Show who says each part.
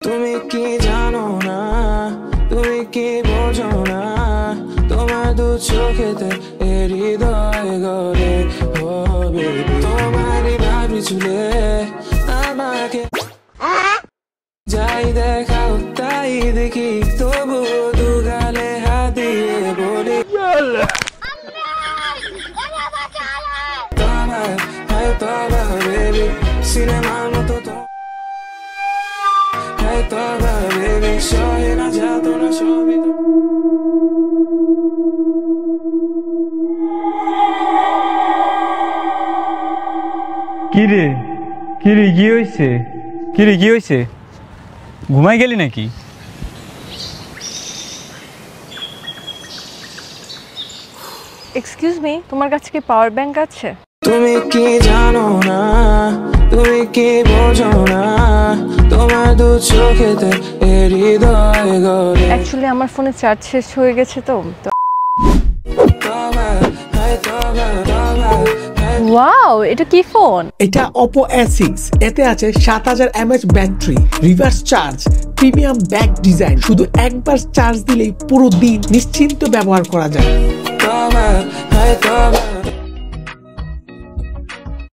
Speaker 1: তুমি কি জানো না, তুমি কি বোঝো না, তোমার দু চোখেতে হৃদয় গড়ে হবে। তোমারই ভাবি চুলে আমাকে যাই দেখাও তাই দেখি, তবু দু গালে হাত দিয়ে বলি তোমার, হ্যাঁ তোমার বেবি সিনেমার মতো তো, হ্যাঁ তোমার বেবি সহে না যাতো না সবই তো।
Speaker 2: কিরে কিরে কি হয়েছে? কিরে কি হয়েছে? ঘুমাই গেলি নাকি?
Speaker 3: এক্সকিউজ মি, তোমার কাছে কি পাওয়ার ব্যাংক আছে?
Speaker 1: তুমি কি জানো না, তুমি কি বোঝো না, তোমার দু চোখেতে হৃদয় গড়ে।
Speaker 3: অ্যাকচুয়ালি আমার ফোনে চার্জ শেষ হয়ে গেছে তো। ওয়াও, এটা কি ফোন?
Speaker 4: এটা Oppo A6, এতে আছে 7000 mAh battery, reverse charge, premium back design. শুধু একবার চার্জ দিলেই পুরো দিন নিশ্চিন্ত ব্যবহার করা যায়।